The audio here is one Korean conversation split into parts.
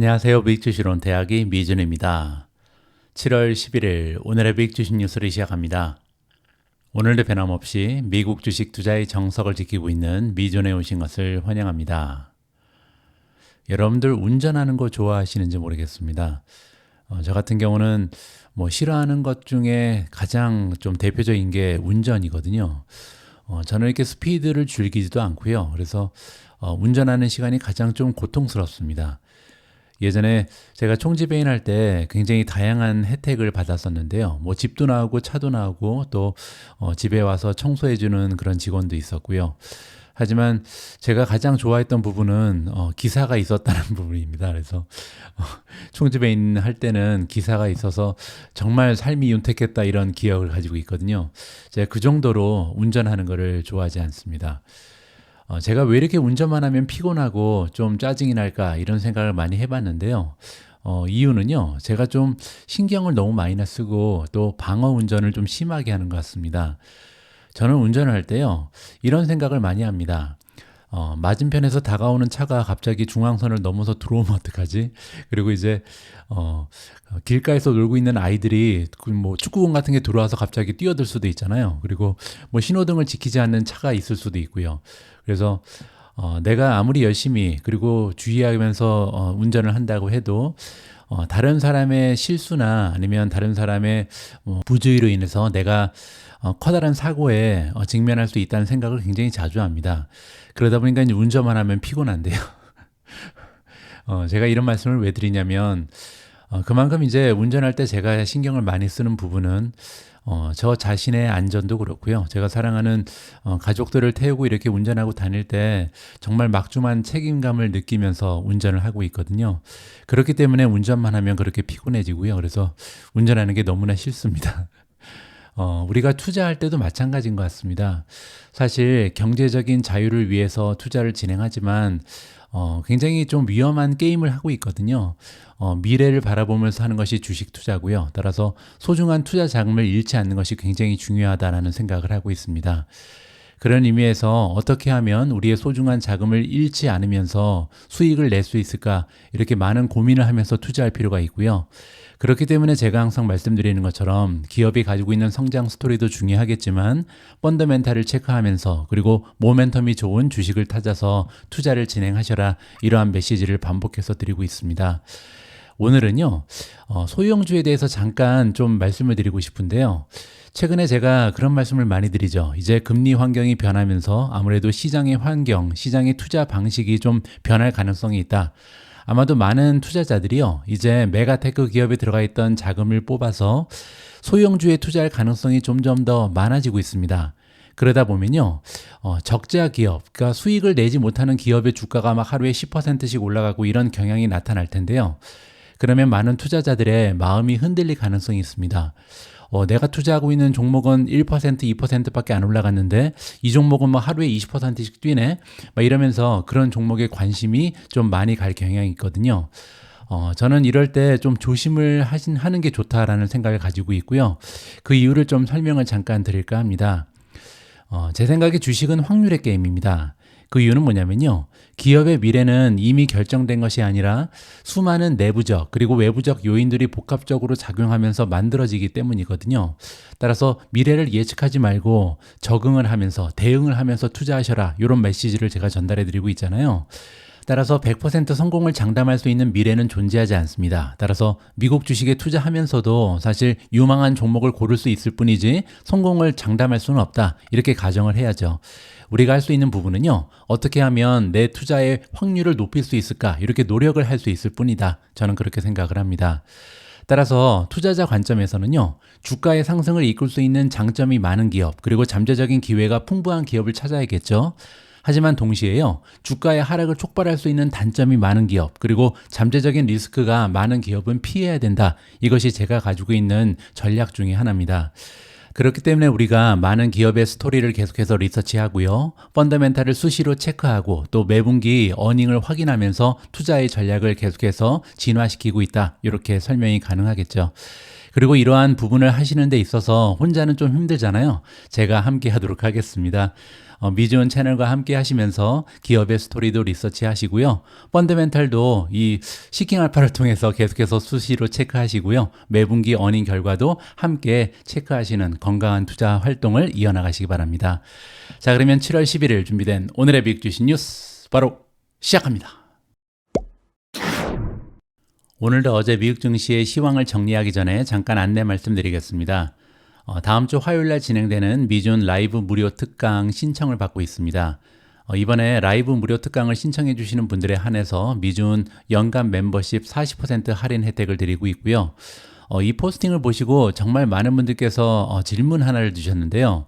안녕하세요. 미익주시론 대학의 미준입니다. 7월 11일 오늘의 미익주식 뉴스를 시작합니다. 오늘도 변함없이 미국 주식 투자의 정석을 지키고 있는 미준에 오신 것을 환영합니다. 여러분들 운전하는 거 좋아하시는지 모르겠습니다. 저 같은 경우는 싫어하는 것 중에 가장 좀 대표적인 게 운전이거든요. 저는 이렇게 스피드를 즐기지도 않고요. 그래서 운전하는 시간이 가장 좀 고통스럽습니다. 예전에 제가 총지배인 할 때 굉장히 다양한 혜택을 받았었는데요. 집도 나오고 차도 나오고 또 집에 와서 청소해주는 그런 직원도 있었고요. 하지만 제가 가장 좋아했던 부분은 기사가 있었다는 부분입니다. 그래서 총지배인 할 때는 기사가 있어서 정말 삶이 윤택했다 이런 기억을 가지고 있거든요. 제가 그 정도로 운전하는 거를 좋아하지 않습니다. 제가 왜 이렇게 운전만 하면 피곤하고 좀 짜증이 날까 이런 생각을 많이 해봤는데요. 이유는요, 제가 좀 신경을 너무 많이 쓰고 또 방어 운전을 좀 심하게 하는 것 같습니다. 저는 운전을 할 때요, 이런 생각을 많이 합니다. 맞은편에서 다가오는 차가 갑자기 중앙선을 넘어서 들어오면 어떡하지? 그리고 이제 길가에서 놀고 있는 아이들이 축구공 같은 게 들어와서 갑자기 뛰어들 수도 있잖아요. 그리고 신호등을 지키지 않는 차가 있을 수도 있고요. 그래서 내가 아무리 열심히 그리고 주의하면서 운전을 한다고 해도 다른 사람의 실수나 아니면 다른 사람의 부주의로 인해서 내가 커다란 사고에 직면할 수 있다는 생각을 굉장히 자주 합니다. 그러다 보니까 이제 운전만 하면 피곤한데요. 제가 이런 말씀을 왜 드리냐면 그만큼 이제 운전할 때 제가 신경을 많이 쓰는 부분은 저 자신의 안전도 그렇고요. 제가 사랑하는 가족들을 태우고 이렇게 운전하고 다닐 때 정말 막중한 책임감을 느끼면서 운전을 하고 있거든요. 그렇기 때문에 운전만 하면 그렇게 피곤해지고요. 그래서 운전하는 게 너무나 싫습니다. 우리가 투자할 때도 마찬가지인 것 같습니다. 사실 경제적인 자유를 위해서 투자를 진행하지만 굉장히 좀 위험한 게임을 하고 있거든요. 미래를 바라보면서 하는 것이 주식 투자고요. 따라서 소중한 투자 자금을 잃지 않는 것이 굉장히 중요하다는 생각을 하고 있습니다. 그런 의미에서 어떻게 하면 우리의 소중한 자금을 잃지 않으면서 수익을 낼 수 있을까 이렇게 많은 고민을 하면서 투자할 필요가 있고요. 그렇기 때문에 제가 항상 말씀드리는 것처럼 기업이 가지고 있는 성장 스토리도 중요하겠지만 펀더멘탈을 체크하면서 그리고 모멘텀이 좋은 주식을 찾아서 투자를 진행하셔라 이러한 메시지를 반복해서 드리고 있습니다. 오늘은요, 소유형주에 대해서 잠깐 좀 말씀을 드리고 싶은데요. 최근에 제가 그런 말씀을 많이 드리죠. 이제 금리 환경이 변하면서 아무래도 시장의 환경, 시장의 투자 방식이 좀 변할 가능성이 있다. 아마도 많은 투자자들이요, 이제 메가테크 기업에 들어가 있던 자금을 뽑아서 소유형주에 투자할 가능성이 점점 더 많아지고 있습니다. 그러다 보면요, 적자 기업, 그러니까 수익을 내지 못하는 기업의 주가가 막 하루에 10%씩 올라가고 이런 경향이 나타날 텐데요. 그러면 많은 투자자들의 마음이 흔들릴 가능성이 있습니다. 내가 투자하고 있는 종목은 1%, 2%밖에 안 올라갔는데 이 종목은 하루에 20%씩 뛰네? 이러면서 그런 종목에 관심이 좀 많이 갈 경향이 있거든요. 저는 이럴 때 좀 조심을 하는 게 좋다라는 생각을 가지고 있고요. 그 이유를 좀 설명을 잠깐 드릴까 합니다. 제 생각에 주식은 확률의 게임입니다. 그 이유는 뭐냐면요. 기업의 미래는 이미 결정된 것이 아니라 수많은 내부적 그리고 외부적 요인들이 복합적으로 작용하면서 만들어지기 때문이거든요. 따라서 미래를 예측하지 말고 적응을 하면서 대응을 하면서 투자하셔라 이런 메시지를 제가 전달해 드리고 있잖아요. 따라서 100% 성공을 장담할 수 있는 미래는 존재하지 않습니다. 따라서 미국 주식에 투자하면서도 사실 유망한 종목을 고를 수 있을 뿐이지 성공을 장담할 수는 없다. 이렇게 가정을 해야죠. 우리가 할 수 있는 부분은요, 어떻게 하면 내 투자의 확률을 높일 수 있을까? 이렇게 노력을 할 수 있을 뿐이다. 저는 그렇게 생각을 합니다. 따라서 투자자 관점에서는요, 주가의 상승을 이끌 수 있는 장점이 많은 기업, 그리고 잠재적인 기회가 풍부한 기업을 찾아야겠죠. 하지만 동시에요, 주가의 하락을 촉발할 수 있는 단점이 많은 기업, 그리고 잠재적인 리스크가 많은 기업은 피해야 된다. 이것이 제가 가지고 있는 전략 중에 하나입니다. 그렇기 때문에 우리가 많은 기업의 스토리를 계속해서 리서치하고요. 펀더멘탈을 수시로 체크하고 또 매분기 어닝을 확인하면서 투자의 전략을 계속해서 진화시키고 있다. 이렇게 설명이 가능하겠죠. 그리고 이러한 부분을 하시는 데 있어서 혼자는 좀 힘들잖아요. 제가 함께 하도록 하겠습니다. 미주온 채널과 함께 하시면서 기업의 스토리도 리서치 하시고요. 펀더멘탈도 이 시킹 알파를 통해서 계속해서 수시로 체크하시고요. 매분기 어닝 결과도 함께 체크하시는 건강한 투자 활동을 이어나가시기 바랍니다. 자, 그러면 7월 11일 준비된 오늘의 빅 주식 뉴스 바로 시작합니다. 오늘도 어제 미국 증시의 시황을 정리하기 전에 잠깐 안내 말씀드리겠습니다. 다음 주 화요일 날 진행되는 미준 라이브 무료 특강 신청을 받고 있습니다. 이번에 라이브 무료 특강을 신청해 주시는 분들에 한해서 미준 연간 멤버십 40% 할인 혜택을 드리고 있고요. 이 포스팅을 보시고 정말 많은 분들께서 질문 하나를 주셨는데요.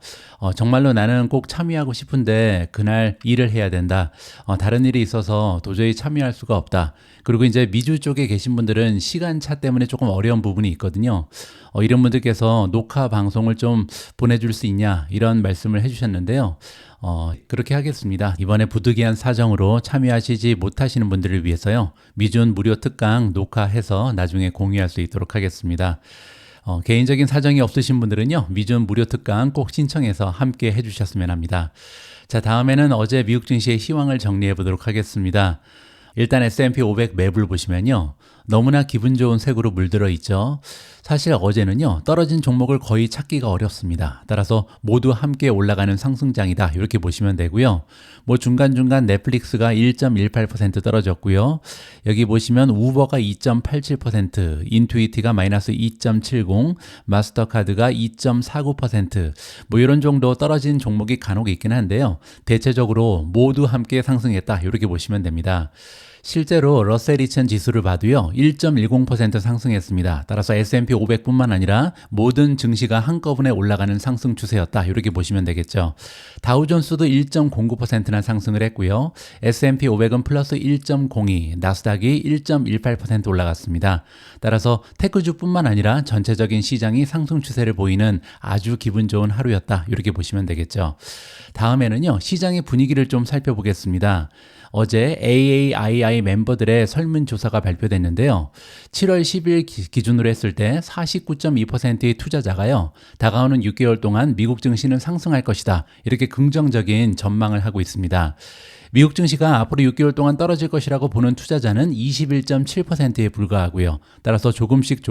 정말로 나는 꼭 참여하고 싶은데 그날 일을 해야 된다. 다른 일이 있어서 도저히 참여할 수가 없다. 그리고 이제 미주 쪽에 계신 분들은 시간차 때문에 조금 어려운 부분이 있거든요. 이런 분들께서 녹화 방송을 좀 보내줄 수 있냐 이런 말씀을 해주셨는데요. 그렇게 하겠습니다. 이번에 부득이한 사정으로 참여하시지 못하시는 분들을 위해서요. 미준 무료 특강 녹화해서 나중에 공유할 수 있도록 하겠습니다. 개인적인 사정이 없으신 분들은요. 미준 무료 특강 꼭 신청해서 함께 해주셨으면 합니다. 자, 다음에는 어제 미국 증시의 시황을 정리해 보도록 하겠습니다. 일단 S&P 500 맵을 보시면요. 너무나 기분 좋은 색으로 물들어 있죠. 사실 어제는요. 떨어진 종목을 거의 찾기가 어렵습니다. 따라서 모두 함께 올라가는 상승장이다. 이렇게 보시면 되고요. 뭐 중간중간 넷플릭스가 1.18% 떨어졌고요. 여기 보시면 우버가 2.87%, 인투이티가 마이너스 2.70, 마스터카드가 2.49%, 뭐 이런 정도 떨어진 종목이 간혹 있긴 한데요. 대체적으로 모두 함께 상승했다. 이렇게 보시면 됩니다. 실제로 러셀 2000 지수를 봐도요 1.10% 상승했습니다. 따라서 S&P 500뿐만 아니라 모든 증시가 한꺼번에 올라가는 상승 추세였다. 이렇게 보시면 되겠죠. 다우존스도 1.09%나 상승을 했고요. S&P 500은 플러스 1.02, 나스닥이 1.18% 올라갔습니다. 따라서 테크주뿐만 아니라 전체적인 시장이 상승 추세를 보이는 아주 기분 좋은 하루였다. 이렇게 보시면 되겠죠. 다음에는요 시장의 분위기를 좀 살펴보겠습니다. 어제 AAII 멤버들의 설문조사가 발표됐는데요. 7월 10일 기준으로 했을 때 49.2%의 투자자가요. 다가오는 6개월 동안 미국 증시는 상승할 것이다. 이렇게 긍정적인 전망을 하고 있습니다. 미국 증시가 앞으로 6개월 동안 떨어질 것이라고 보는 투자자는 21.7%에 불과하고요. 따라서 조금씩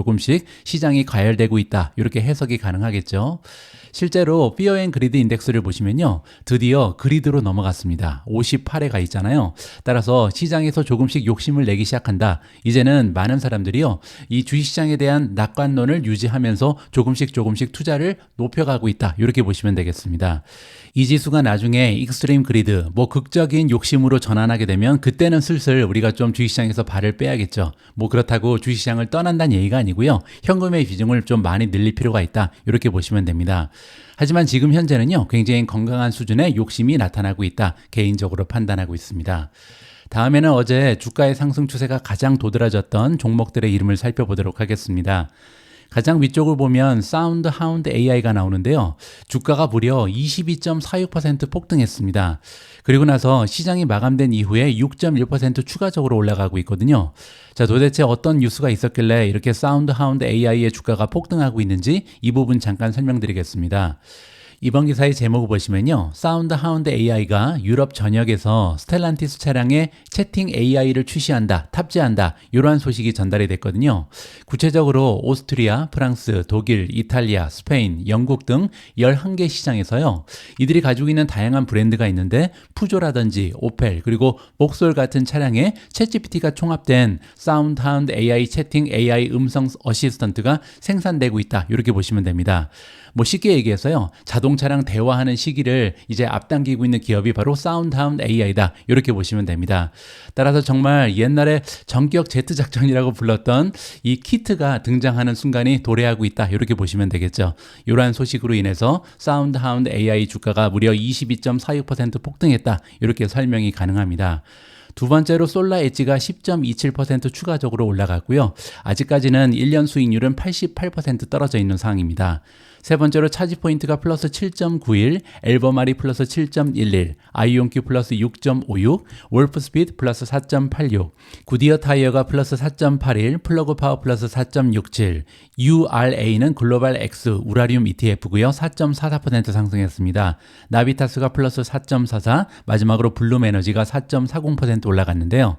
시장이 과열되고 있다. 이렇게 해석이 가능하겠죠. 실제로 피어 앤 그리드 인덱스를 보시면요. 드디어 그리드로 넘어갔습니다. 58에 가 있잖아요. 따라서 시장에서 조금씩 욕심을 내기 시작한다. 이제는 많은 사람들이요. 이 주식시장에 대한 낙관론을 유지하면서 조금씩 투자를 높여가고 있다. 이렇게 보시면 되겠습니다. 이 지수가 나중에 익스트림 그리드, 뭐 극적인 욕심으로 전환하게 되면 그때는 슬슬 우리가 좀 주식시장에서 발을 빼야겠죠. 뭐 그렇다고 주식시장을 떠난다는 얘기가 아니고요. 현금의 비중을 좀 많이 늘릴 필요가 있다. 이렇게 보시면 됩니다. 하지만 지금 현재는요. 굉장히 건강한 수준의 욕심이 나타나고 있다. 개인적으로 판단하고 있습니다. 다음에는 어제 주가의 상승 추세가 가장 도드라졌던 종목들의 이름을 살펴보도록 하겠습니다. 가장 위쪽을 보면 사운드 하운드 AI가 나오는데요. 주가가 무려 22.46% 폭등했습니다. 그리고 나서 시장이 마감된 이후에 6.1% 추가적으로 올라가고 있거든요. 자, 도대체 어떤 뉴스가 있었길래 이렇게 사운드 하운드 AI의 주가가 폭등하고 있는지 이 부분 잠깐 설명드리겠습니다. 이번 기사의 제목을 보시면요. 사운드 하운드 AI가 유럽 전역에서 스텔란티스 차량에 채팅 AI를 출시한다, 탑재한다 이러한 소식이 전달이 됐거든요. 구체적으로 오스트리아, 프랑스, 독일, 이탈리아, 스페인, 영국 등 11개 시장에서요. 이들이 가지고 있는 다양한 브랜드가 있는데 푸조라든지 오펠 그리고 복솔 같은 차량에 챗GPT가 총합된 사운드 하운드 AI 채팅 AI 음성 어시스턴트가 생산되고 있다. 이렇게 보시면 됩니다. 뭐 쉽게 얘기해서요. 자동차랑 대화하는 시기를 이제 앞당기고 있는 기업이 바로 사운드 하운드 AI다. 이렇게 보시면 됩니다. 따라서 정말 옛날에 전격 제트 작전이라고 불렀던 이 키트가 등장하는 순간이 도래하고 있다. 이렇게 보시면 되겠죠. 이러한 소식으로 인해서 사운드 하운드 AI 주가가 무려 22.46% 폭등했다. 이렇게 설명이 가능합니다. 두 번째로 솔라 엣지가 10.27% 추가적으로 올라갔고요. 아직까지는 1년 수익률은 88% 떨어져 있는 상황입니다. 세 번째로 차지 포인트가 플러스 7.91, 앨범알이 플러스 7.11, 아이온큐 플러스 6.56, 월프 스피드 플러스 4.86, 구디어 타이어가 플러스 4.81, 플러그 파워 플러스 4.67, URA는 글로벌 X 우라리움 ETF고요. 4.44% 상승했습니다. 나비타스가 플러스 4.44, 마지막으로 블룸 에너지가 4.40% 올라갔는데요.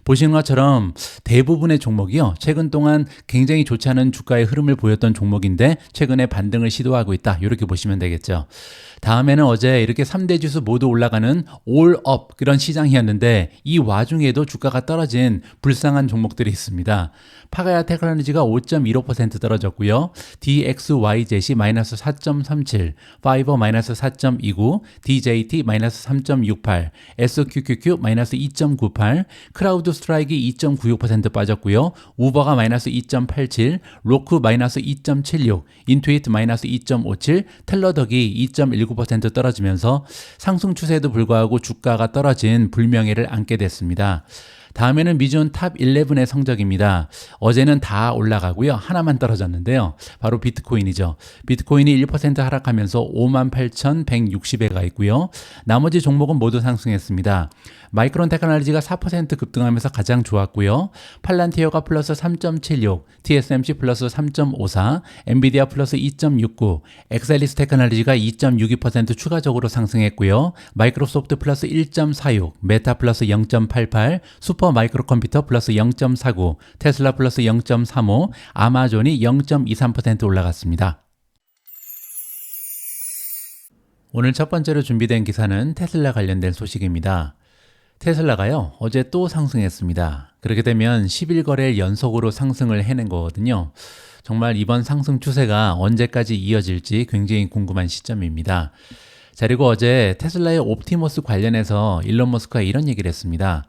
보시는 것처럼 대부분의 종목이요, 최근 동안 굉장히 좋지 않은 주가의 흐름을 보였던 종목인데 최근에 반등을 시도하고 있다, 이렇게 보시면 되겠죠. 다음에는 어제 이렇게 3대 지수 모두 올라가는 올업 그런 시장이었는데 이 와중에도 주가가 떨어진 불쌍한 종목들이 있습니다. 파가야 테크놀로지가 5.15% 떨어졌고요. DXYZ이 마이너스 4.37, 파이버 마이너스 4.29, DJT 마이너스 3.68, SQQQ 마이너스 2.98, 크라우드 스트라이크 2.96% 빠졌고요. 우버가 마이너스 2.87, 로크 마이너스 2.76, 인투이트 마이너스 2.57, 텔러덕이 2.19% 떨어지면서 상승 추세에도 불구하고 주가가 떨어진 불명예를 안게 됐습니다. 다음에는 미준 탑 11의 성적입니다. 어제는 다 올라가고요. 하나만 떨어졌는데요. 바로 비트코인이죠. 비트코인이 1% 하락하면서 58,160에 가 있고요. 나머지 종목은 모두 상승했습니다. 마이크론 테크놀로지가 4% 급등하면서 가장 좋았고요. 팔란티어가 플러스 3.76, TSMC 플러스 3.54, 엔비디아 플러스 2.69, 엑셀리스 테크놀로지가 2.62% 추가적으로 상승했고요. 마이크로소프트 플러스 1.46, 메타 플러스 0.88, 슈퍼 마이크로 컴퓨터 플러스 0.49, 테슬라 플러스 0.35, 아마존이 0.23% 올라갔습니다. 오늘 첫 번째로 준비된 기사는 테슬라 관련된 소식입니다. 테슬라가요, 어제 또 상승했습니다. 그렇게 되면 10일 연속으로 상승을 해낸 거거든요. 정말 이번 상승 추세가 언제까지 이어질지 굉장히 궁금한 시점입니다. 자, 그리고 어제 테슬라의 옵티머스 관련해서 일론 머스크가 이런 얘기를 했습니다.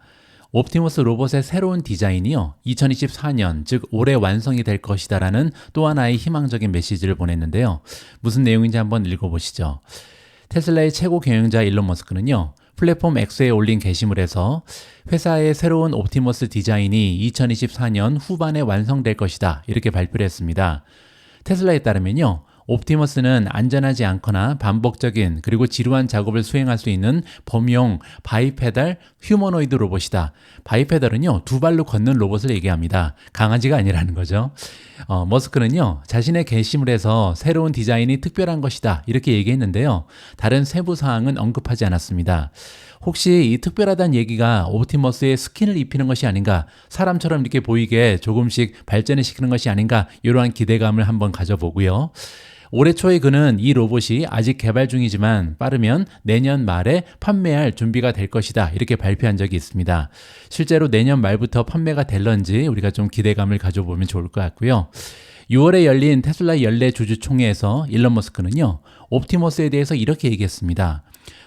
옵티머스 로봇의 새로운 디자인이요, 2024년, 즉 올해 완성이 될 것이다 라는 또 하나의 희망적인 메시지를 보냈는데요. 무슨 내용인지 한번 읽어보시죠. 테슬라의 최고 경영자 일론 머스크는요, 플랫폼 X에 올린 게시물에서 회사의 새로운 옵티머스 디자인이 2024년 후반에 완성될 것이다, 이렇게 발표를 했습니다. 테슬라에 따르면요, 옵티머스는 안전하지 않거나 반복적인 그리고 지루한 작업을 수행할 수 있는 범용 바이페달 휴머노이드 로봇이다. 바이페달은요, 두 발로 걷는 로봇을 얘기합니다. 강아지가 아니라는 거죠. 머스크는요, 자신의 게시물에서 새로운 디자인이 특별한 것이다, 이렇게 얘기했는데요. 다른 세부 사항은 언급하지 않았습니다. 혹시 이 특별하다는 얘기가 옵티머스에 스킨을 입히는 것이 아닌가, 사람처럼 이렇게 보이게 조금씩 발전을 시키는 것이 아닌가, 이러한 기대감을 한번 가져보고요. 올해 초에 그는 이 로봇이 아직 개발 중이지만 빠르면 내년 말에 판매할 준비가 될 것이다, 이렇게 발표한 적이 있습니다. 실제로 내년 말부터 판매가 될런지 우리가 좀 기대감을 가져보면 좋을 것 같고요. 6월에 열린 테슬라 연례 주주총회에서 일론 머스크는요, 옵티머스에 대해서 이렇게 얘기했습니다.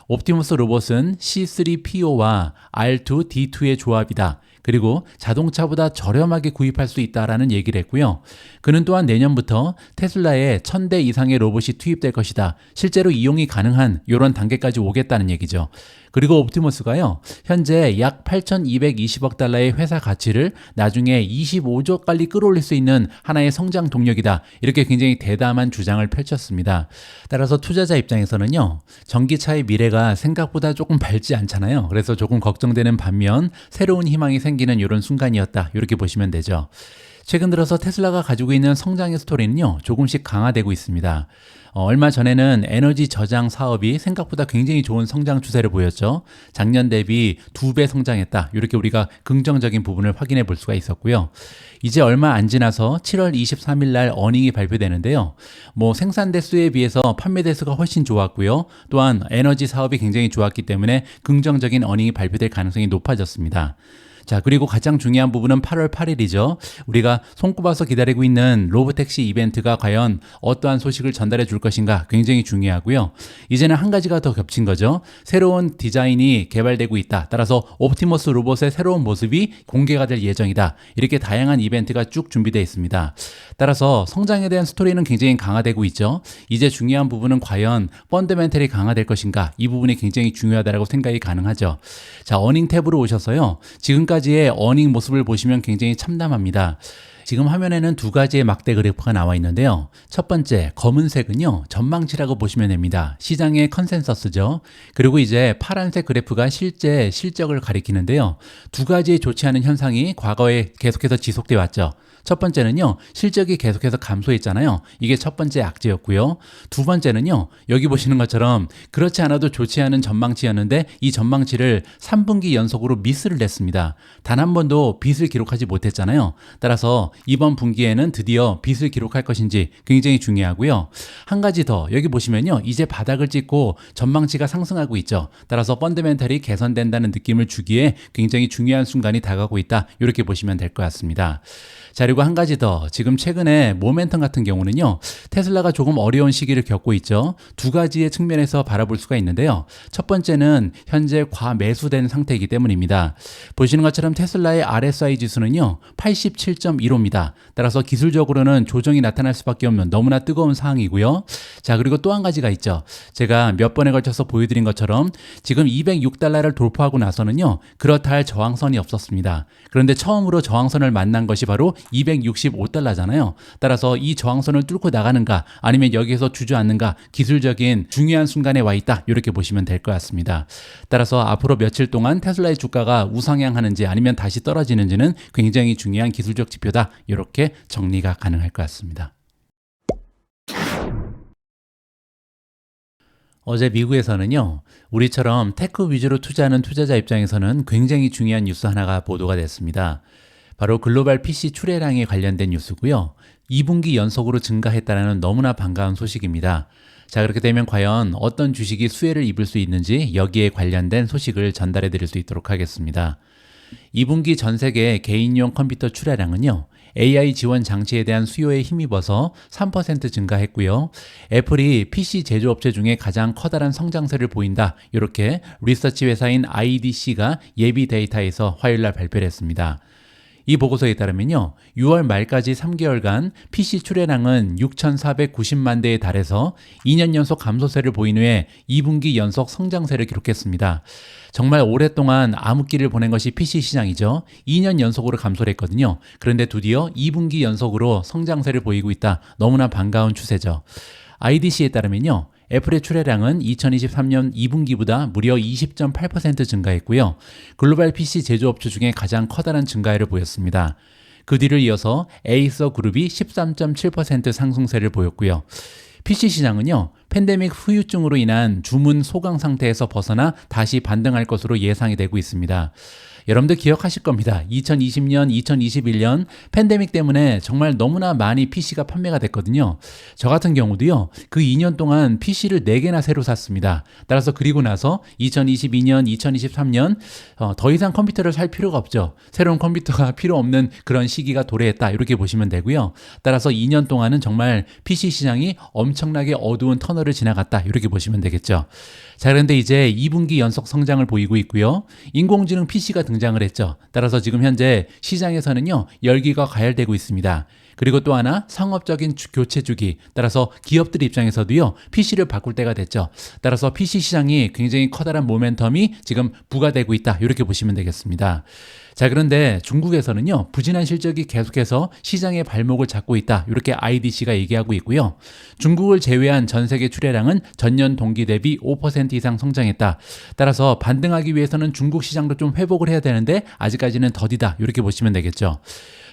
옵티머스 로봇은 C3PO와 R2D2의 조합이다. 그리고 자동차보다 저렴하게 구입할 수 있다라는 얘기를 했고요. 그는 또한 내년부터 테슬라에 1000대 이상의 로봇이 투입될 것이다. 실제로 이용이 가능한 이런 단계까지 오겠다는 얘기죠. 그리고 옵티머스가요, 현재 약 8,220억 달러의 회사 가치를 나중에 25조까지 끌어올릴 수 있는 하나의 성장 동력이다. 이렇게 굉장히 대담한 주장을 펼쳤습니다. 따라서 투자자 입장에서는요, 전기차의 미래가 생각보다 조금 밝지 않잖아요. 그래서 조금 걱정되는 반면 새로운 희망이 생기는 이런 순간이었다, 이렇게 보시면 되죠. 최근 들어서 테슬라가 가지고 있는 성장의 스토리는요, 조금씩 강화되고 있습니다. 얼마 전에는 에너지 저장 사업이 생각보다 굉장히 좋은 성장 추세를 보였죠. 작년 대비 2배 성장했다, 이렇게 우리가 긍정적인 부분을 확인해 볼 수가 있었고요. 이제 얼마 안 지나서 7월 23일 날 어닝이 발표되는데요. 생산 대수에 비해서 판매 대수가 훨씬 좋았고요. 또한 에너지 사업이 굉장히 좋았기 때문에 긍정적인 어닝이 발표될 가능성이 높아졌습니다. 자, 그리고 가장 중요한 부분은 8월 8일이죠. 우리가 손꼽아서 기다리고 있는 로보택시 이벤트가 과연 어떠한 소식을 전달해 줄 것인가 굉장히 중요하고요. 이제는 한 가지가 더 겹친 거죠. 새로운 디자인이 개발되고 있다. 따라서 옵티머스 로봇의 새로운 모습이 공개가 될 예정이다. 이렇게 다양한 이벤트가 쭉 준비되어 있습니다. 따라서 성장에 대한 스토리는 굉장히 강화되고 있죠. 이제 중요한 부분은 과연 펀더멘털이 강화될 것인가, 이 부분이 굉장히 중요하다고 생각이 가능하죠. 자, 어닝 탭으로 오셔서요, 지금까지의 어닝 모습을 보시면 굉장히 참담합니다. 지금 화면에는 두 가지의 막대 그래프가 나와 있는데요. 첫 번째 검은색은요, 전망치라고 보시면 됩니다. 시장의 컨센서스죠. 그리고 이제 파란색 그래프가 실제 실적을 가리키는데요. 두 가지 좋지 않은 현상이 과거에 계속해서 지속돼 왔죠. 첫 번째는요, 실적이 계속해서 감소했잖아요. 이게 첫 번째 악재였고요. 두 번째는요, 여기 보시는 것처럼 그렇지 않아도 좋지 않은 전망치였는데 이 전망치를 3분기 연속으로 미스를 냈습니다. 단 한 번도 빚을 기록하지 못했잖아요. 따라서 이번 분기에는 드디어 빚을 기록할 것인지 굉장히 중요하고요. 한 가지 더, 여기 보시면요, 이제 바닥을 찍고 전망치가 상승하고 있죠. 따라서 펀더멘털이 개선된다는 느낌을 주기에 굉장히 중요한 순간이 다가오고 있다, 이렇게 보시면 될 것 같습니다. 자, 그리고 한 가지 더, 지금 최근에 모멘텀 같은 경우는요, 테슬라가 조금 어려운 시기를 겪고 있죠. 두 가지의 측면에서 바라볼 수가 있는데요. 첫 번째는 현재 과매수된 상태이기 때문입니다. 보시는 것처럼 테슬라의 RSI 지수는요, 87.15입니다. 따라서 기술적으로는 조정이 나타날 수밖에 없는 너무나 뜨거운 상황이고요. 자, 그리고 또 한 가지가 있죠. 제가 몇 번에 걸쳐서 보여드린 것처럼 지금 206달러를 돌파하고 나서는요, 그렇다 할 저항선이 없었습니다. 그런데 처음으로 저항선을 만난 것이 바로 265달러잖아요. 따라서 이 저항선을 뚫고 나가는가 아니면 여기에서 주저앉는가, 기술적인 중요한 순간에 와 있다, 이렇게 보시면 될 것 같습니다. 따라서 앞으로 며칠 동안 테슬라의 주가가 우상향하는지 아니면 다시 떨어지는지는 굉장히 중요한 기술적 지표다, 이렇게 정리가 가능할 것 같습니다. 어제 미국에서는요, 우리처럼 테크 위주로 투자하는 투자자 입장에서는 굉장히 중요한 뉴스 하나가 보도가 됐습니다. 바로 글로벌 PC 출하량에 관련된 뉴스고요. 2분기 연속으로 증가했다는 너무나 반가운 소식입니다. 자, 그렇게 되면 과연 어떤 주식이 수혜를 입을 수 있는지 여기에 관련된 소식을 전달해 드릴 수 있도록 하겠습니다. 2분기 전 세계 개인용 컴퓨터 출하량은요, AI 지원 장치에 대한 수요에 힘입어서 3% 증가했고요. 애플이 PC 제조업체 중에 가장 커다란 성장세를 보인다, 이렇게 리서치 회사인 IDC가 예비 데이터에서 화요일날 발표를 했습니다. 이 보고서에 따르면요, 6월 말까지 3개월간 PC 출하량은 6,490만 대에 달해서 2년 연속 감소세를 보인 후에 2분기 연속 성장세를 기록했습니다. 정말 오랫동안 암흑기를 보낸 것이 PC 시장이죠. 2년 연속으로 감소를 했거든요. 그런데 드디어 2분기 연속으로 성장세를 보이고 있다. 너무나 반가운 추세죠. IDC에 따르면요, 애플의 출하량은 2023년 2분기보다 무려 20.8% 증가했고요. 글로벌 PC 제조업체 중에 가장 커다란 증가율을 보였습니다. 그 뒤를 이어서 에이서 그룹이 13.7% 상승세를 보였고요. PC 시장은요, 팬데믹 후유증으로 인한 주문 소강 상태에서 벗어나 다시 반등할 것으로 예상이 되고 있습니다. 여러분들 기억하실 겁니다. 2020년, 2021년 팬데믹 때문에 정말 너무나 많이 PC가 판매가 됐거든요. 저 같은 경우도요, 그 2년 동안 PC를 4개나 새로 샀습니다. 따라서 그리고 나서 2022년, 2023년 더 이상 컴퓨터를 살 필요가 없죠. 새로운 컴퓨터가 필요 없는 그런 시기가 도래했다, 이렇게 보시면 되고요. 따라서 2년 동안은 정말 PC 시장이 엄청나게 어두운 터널을 지나갔다, 이렇게 보시면 되겠죠. 자, 그런데 이제 2분기 연속 성장을 보이고 있고요. 인공지능 PC가 등장을 했죠. 따라서 지금 현재 시장에서는요, 열기가 가열되고 있습니다. 그리고 또 하나, 상업적인 교체 주기. 따라서 기업들 입장에서도요, PC를 바꿀 때가 됐죠. 따라서 PC 시장이 굉장히 커다란 모멘텀이 지금 부과되고 있다, 이렇게 보시면 되겠습니다. 자, 그런데 중국에서는요, 부진한 실적이 계속해서 시장의 발목을 잡고 있다, 이렇게 IDC가 얘기하고 있고요. 중국을 제외한 전 세계 출하량은 전년 동기 대비 5% 이상 성장했다. 따라서 반등하기 위해서는 중국 시장도 좀 회복을 해야 되는데 아직까지는 더디다, 이렇게 보시면 되겠죠.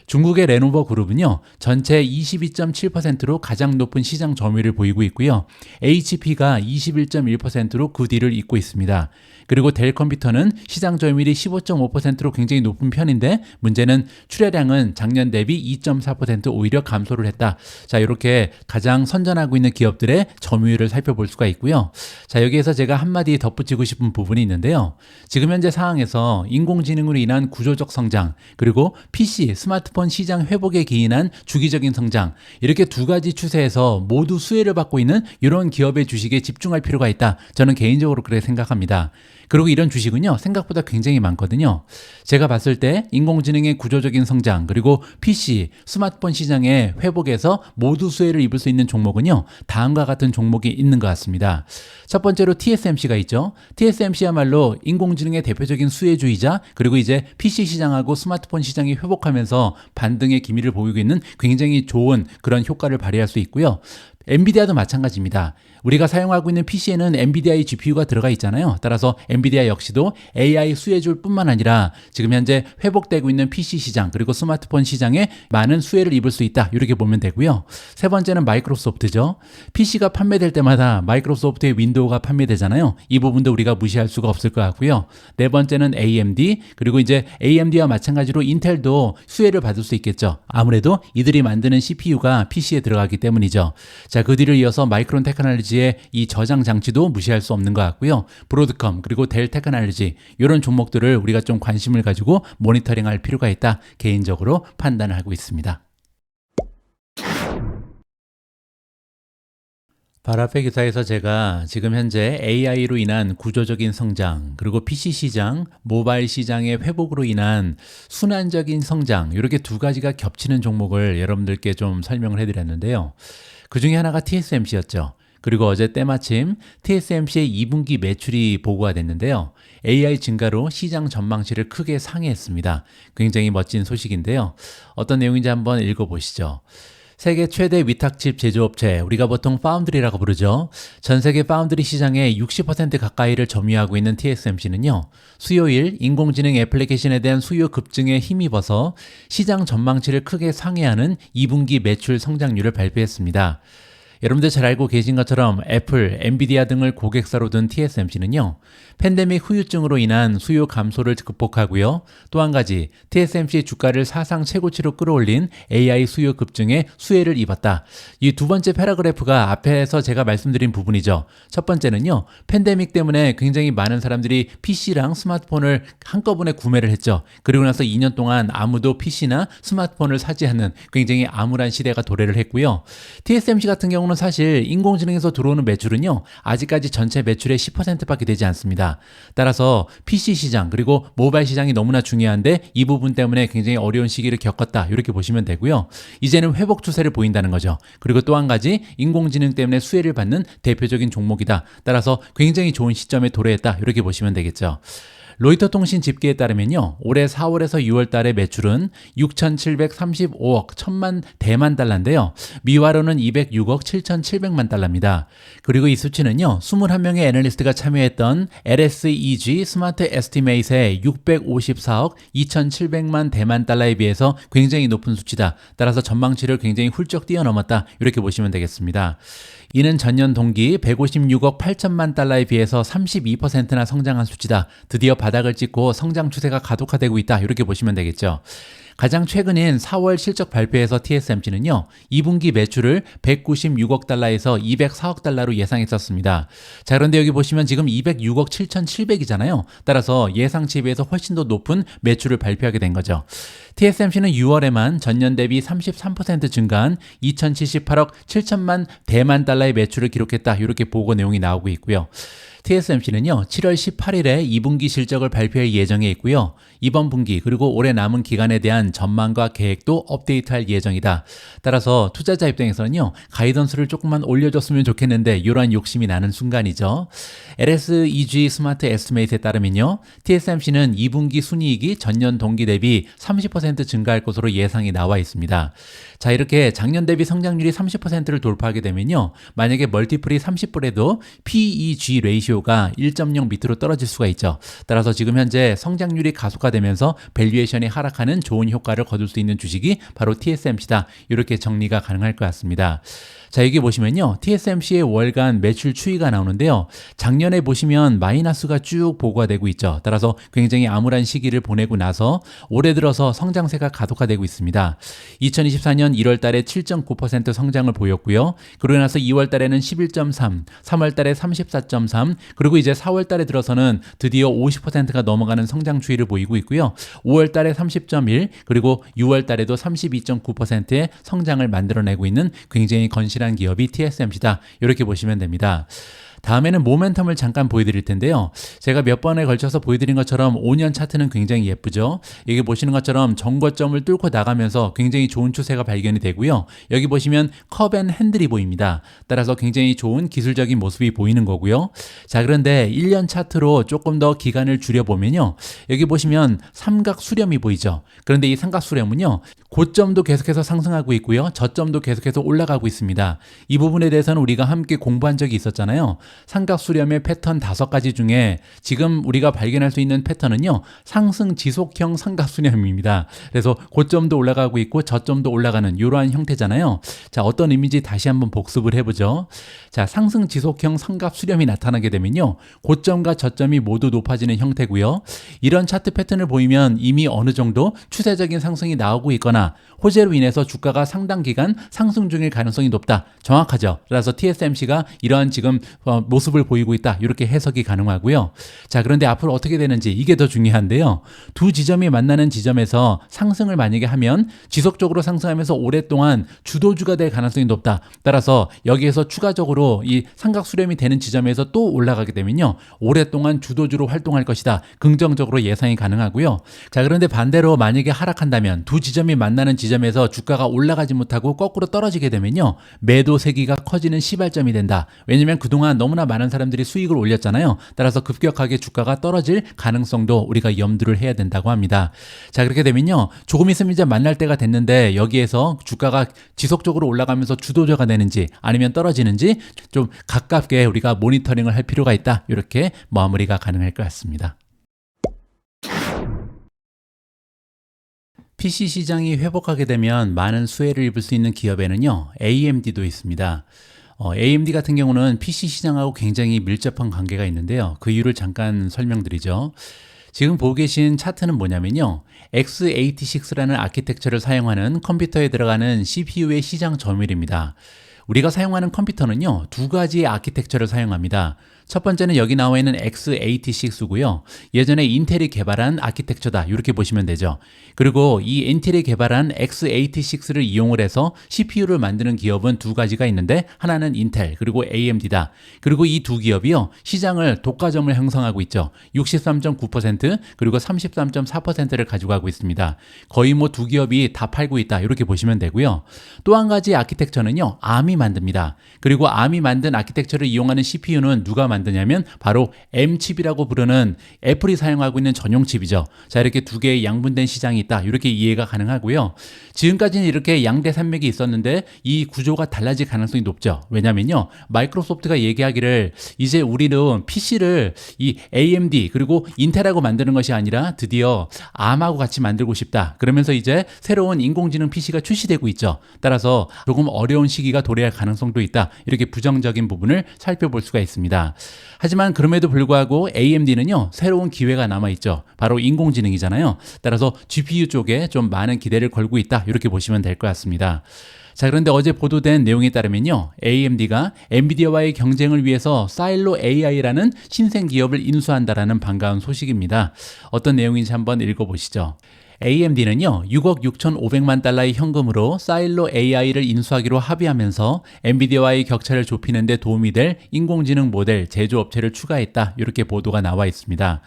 중국의 레노버 그룹은요, 전체 22.7%로 가장 높은 시장 점유율을 보이고 있고요. HP가 21.1%로 그 뒤를 잇고 있습니다. 그리고 델 컴퓨터는 시장 점유율이 15.5%로 굉장히 높은 편인데, 문제는 출하량은 작년 대비 2.4% 오히려 감소를 했다. 자, 이렇게 가장 선전하고 있는 기업들의 점유율을 살펴볼 수가 있고요. 자, 여기에서 제가 한마디 덧붙이고 싶은 부분이 있는데요. 지금 현재 상황에서 인공지능으로 인한 구조적 성장, 그리고 PC, 스마트폰 시장 회복에 기인한 주기적인 성장, 이렇게 두 가지 추세에서 모두 수혜를 받고 있는 이런 기업의 주식에 집중할 필요가 있다. 저는 개인적으로 그렇게 생각합니다. 그리고 이런 주식은요, 생각보다 굉장히 많거든요. 제가 봤을 때 인공지능의 구조적인 성장, 그리고 PC, 스마트폰 시장의 회복에서 모두 수혜를 입을 수 있는 종목은요, 다음과 같은 종목이 있는 것 같습니다. 첫 번째로 TSMC가 있죠. TSMC야말로 인공지능의 대표적인 수혜주이자, 그리고 이제 PC 시장하고 스마트폰 시장이 회복하면서 반등의 기미를 보이고 있는 굉장히 좋은 그런 효과를 발휘할 수 있고요. 엔비디아도 마찬가지입니다. 우리가 사용하고 있는 PC에는 엔비디아의 GPU가 들어가 있잖아요. 따라서 엔비디아 역시도 AI 수혜줄 뿐만 아니라 지금 현재 회복되고 있는 PC 시장 그리고 스마트폰 시장에 많은 수혜를 입을 수 있다. 이렇게 보면 되고요. 세 번째는 마이크로소프트죠. PC가 판매될 때마다 마이크로소프트의 윈도우가 판매되잖아요. 이 부분도 우리가 무시할 수가 없을 것 같고요. 네 번째는 AMD 그리고 이제 AMD와 마찬가지로 인텔도 수혜를 받을 수 있겠죠. 아무래도 이들이 만드는 CPU가 PC에 들어가기 때문이죠. 자, 그 뒤를 이어서 마이크론 테크놀로지의 이 저장 장치도 무시할 수 없는 것 같고요. 브로드컴 그리고 델 테크놀로지 이런 종목들을 우리가 좀 관심을 가지고 모니터링할 필요가 있다. 개인적으로 판단을 하고 있습니다. 바라페 기사에서 제가 지금 현재 AI로 인한 구조적인 성장, 그리고 PC 시장, 모바일 시장의 회복으로 인한 순환적인 성장, 이렇게 두 가지가 겹치는 종목을 여러분들께 좀 설명을 해드렸는데요. 그 중에 하나가 TSMC였죠. 그리고 어제 때마침 TSMC의 2분기 매출이 보고가 됐는데요. AI 증가로 시장 전망치를 크게 상회했습니다. 굉장히 멋진 소식인데요. 어떤 내용인지 한번 읽어보시죠. 세계 최대 위탁칩 제조업체, 우리가 보통 파운드리라고 부르죠. 전 세계 파운드리 시장의 60% 가까이를 점유하고 있는 TSMC는요. 수요일 인공지능 애플리케이션에 대한 수요 급증에 힘입어서 시장 전망치를 크게 상회하는 2분기 매출 성장률을 발표했습니다. 여러분들 잘 알고 계신 것처럼 애플, 엔비디아 등을 고객사로 둔 TSMC는요. 팬데믹 후유증으로 인한 수요 감소를 극복하고요. 또 한 가지 TSMC 주가를 사상 최고치로 끌어올린 AI 수요 급증에 수혜를 입었다. 이 두 번째 패러그래프가 앞에서 제가 말씀드린 부분이죠. 첫 번째는요. 팬데믹 때문에 굉장히 많은 사람들이 PC랑 스마트폰을 한꺼번에 구매를 했죠. 그리고 나서 2년 동안 아무도 PC나 스마트폰을 사지 않는 굉장히 암울한 시대가 도래를 했고요. TSMC 같은 경우는 사실 인공지능에서 들어오는 매출은요. 아직까지 전체 매출의 10%밖에 되지 않습니다. 따라서 PC 시장 그리고 모바일 시장이 너무나 중요한데 이 부분 때문에 굉장히 어려운 시기를 겪었다. 이렇게 보시면 되고요. 이제는 회복 추세를 보인다는 거죠. 그리고 또 한 가지 인공지능 때문에 수혜를 받는 대표적인 종목이다. 따라서 굉장히 좋은 시점에 도래했다. 이렇게 보시면 되겠죠. 로이터 통신 집계에 따르면요. 올해 4월에서 6월 달의 매출은 6,735억 1,000만 대만 달러인데요. 미화로는 206억 7,700만 달러입니다. 그리고 이 수치는요. 21명의 애널리스트가 참여했던 LSEG 스마트 에스티메이트의 654억 2,700만 대만 달러에 비해서 굉장히 높은 수치다. 따라서 전망치를 굉장히 훌쩍 뛰어넘었다. 이렇게 보시면 되겠습니다. 이는 전년 동기 156억 8천만 달러에 비해서 32%나 성장한 수치다. 드디어 바닥을 찍고 성장 추세가 가속화되고 있다. 이렇게 보시면 되겠죠. 가장 최근인 4월 실적 발표에서 TSMC는요. 2분기 매출을 196억 달러에서 204억 달러로 예상했었습니다. 자, 그런데 여기 보시면 지금 206억 7,700이잖아요. 따라서 예상치에 비해서 훨씬 더 높은 매출을 발표하게 된 거죠. TSMC는 6월에만 전년 대비 33% 증가한 2,078억 7천만 대만 달러의 매출을 기록했다. 이렇게 보고 내용이 나오고 있고요. TSMC는요, 7월 18일에 2분기 실적을 발표할 예정에 있고요. 이번 분기 그리고 올해 남은 기간에 대한 전망과 계획도 업데이트할 예정이다. 따라서 투자자 입장에서는요, 가이던스를 조금만 올려줬으면 좋겠는데 이러한 욕심이 나는 순간이죠. LSEG 스마트 에스티메이트에 따르면요, TSMC는 2분기 순이익이 전년 동기 대비 30% 증가할 것으로 예상이 나와 있습니다. 자, 이렇게 작년 대비 성장률이 30%를 돌파하게 되면요, 만약에 멀티플이 30불에도 PEG 레이시오가 1.0 밑으로 떨어질 수가 있죠. 따라서 지금 현재 성장률이 가속화되면서 밸류에이션이 하락하는 좋은 효과를 거둘 수 있는 주식이 바로 TSMC다. 이렇게 정리가 가능할 것 같습니다. 자, 여기 보시면요. TSMC의 월간 매출 추이가 나오는데요. 작년에 보시면 마이너스가 쭉 보고가 되고 있죠. 따라서 굉장히 암울한 시기를 보내고 나서 올해 들어서 성장세가 가속화되고 있습니다. 2024년 1월 달에 7.9% 성장을 보였고요. 그러고 나서 2월 달에는 11.3, 3월 달에 34.3, 그리고 이제 4월 달에 들어서는 드디어 50%가 넘어가는 성장 추이를 보이고 있고요. 5월 달에 30.1, 그리고 6월 달에도 32.9%의 성장을 만들어내고 있는 굉장히 건실한 기업이 TSMC다. 이렇게 보시면 됩니다. 다음에는 모멘텀을 잠깐 보여드릴 텐데요. 제가 몇 번에 걸쳐서 보여드린 것처럼 5년 차트는 굉장히 예쁘죠. 여기 보시는 것처럼 정고점을 뚫고 나가면서 굉장히 좋은 추세가 발견이 되고요. 여기 보시면 컵앤 핸들이 보입니다. 따라서 굉장히 좋은 기술적인 모습이 보이는 거고요. 자, 그런데 1년 차트로 조금 더 기간을 줄여보면요. 여기 보시면 삼각 수렴이 보이죠. 그런데 이 삼각 수렴은요, 고점도 계속해서 상승하고 있고요. 저점도 계속해서 올라가고 있습니다. 이 부분에 대해서는 우리가 함께 공부한 적이 있었잖아요. 삼각 수렴의 패턴 5가지 중에 지금 우리가 발견할 수 있는 패턴은요, 상승 지속형 삼각 수렴입니다. 그래서 고점도 올라가고 있고 저점도 올라가는 이러한 형태잖아요. 자, 어떤 의미인지 다시 한번 복습을 해보죠. 자, 상승 지속형 삼각 수렴이 나타나게 되면요, 고점과 저점이 모두 높아지는 형태고요. 이런 차트 패턴을 보이면 이미 어느 정도 추세적인 상승이 나오고 있거나 호재로 인해서 주가가 상당 기간 상승 중일 가능성이 높다. 정확하죠. 그래서 TSMC가 이러한 지금 모습을 보이고 있다. 이렇게 해석이 가능하고요. 자, 그런데 앞으로 어떻게 되는지 이게 더 중요한데요. 두 지점이 만나는 지점에서 상승을 만약에 하면 지속적으로 상승하면서 오랫동안 주도주가 될 가능성이 높다. 따라서 여기에서 추가적으로 이 삼각 수렴이 되는 지점에서 또 올라가게 되면요, 오랫동안 주도주로 활동할 것이다. 긍정적으로 예상이 가능하고요. 자, 그런데 반대로 만약에 하락한다면 두 지점이 만나는 지점에서 주가가 올라가지 못하고 거꾸로 떨어지게 되면요, 매도 세기가 커지는 시발점이 된다. 왜냐면 그동안 너무나 많은 사람들이 수익을 올렸잖아요. 따라서 급격하게 주가가 떨어질 가능성도 우리가 염두를 해야 된다고 합니다. 자, 그렇게 되면요, 조금 있으면 이제 만날 때가 됐는데 여기에서 주가가 지속적으로 올라가면서 주도주가 되는지 아니면 떨어지는지 좀 가깝게 우리가 모니터링을 할 필요가 있다. 이렇게 마무리가 가능할 것 같습니다. PC 시장이 회복하게 되면 많은 수혜를 입을 수 있는 기업에는요, AMD도 있습니다. AMD 같은 경우는 PC 시장하고 굉장히 밀접한 관계가 있는데요. 그 이유를 잠깐 설명드리죠. 지금 보고 계신 차트는 뭐냐면요, x86라는 아키텍처를 사용하는 컴퓨터에 들어가는 CPU의 시장 점유율입니다. 우리가 사용하는 컴퓨터는요, 2가지의 아키텍처를 사용합니다. 첫 번째는 여기 나와 있는 x86고요. 예전에 인텔이 개발한 아키텍처다. 이렇게 보시면 되죠. 그리고 이 인텔이 개발한 x86를 이용을 해서 CPU를 만드는 기업은 2가지가 있는데 하나는 인텔 그리고 AMD다. 그리고 이 두 기업이요, 시장을 독과점을 형성하고 있죠. 63.9% 그리고 33.4%를 가져가고 있습니다. 거의 뭐 두 기업이 다 팔고 있다. 이렇게 보시면 되고요. 또 한 가지 아키텍처는요, ARM이 만듭니다. 그리고 ARM이 만든 아키텍처를 이용하는 CPU는 누가 만드냐면 바로 M칩이라고 부르는 애플이 사용하고 있는 전용 칩이죠. 자, 이렇게 두 개의 양분된 시장이 있다. 이렇게 이해가 가능하고요. 지금까지는 이렇게 양대 산맥이 있었는데 이 구조가 달라질 가능성이 높죠. 왜냐면요, 마이크로소프트가 얘기하기를 이제 우리는 PC를 이 AMD 그리고 인텔하고 만드는 것이 아니라 드디어 ARM하고 같이 만들고 싶다. 그러면서 이제 새로운 인공지능 PC가 출시되고 있죠. 따라서 조금 어려운 시기가 도래할 가능성도 있다. 이렇게 부정적인 부분을 살펴볼 수가 있습니다. 하지만 그럼에도 불구하고 AMD는요, 새로운 기회가 남아있죠. 바로 인공지능이잖아요. 따라서 GPU 쪽에 좀 많은 기대를 걸고 있다. 이렇게 보시면 될 것 같습니다. 자, 그런데 어제 보도된 내용에 따르면요, AMD가 엔비디아와의 경쟁을 위해서 사일로 AI라는 신생 기업을 인수한다라는 반가운 소식입니다. 어떤 내용인지 한번 읽어보시죠. AMD는요, 6억 6,500만 달러의 현금으로 사일로 AI를 인수하기로 합의하면서 엔비디아와의 격차를 좁히는 데 도움이 될 인공지능 모델 제조업체를 추가했다. 이렇게 보도가 나와 있습니다.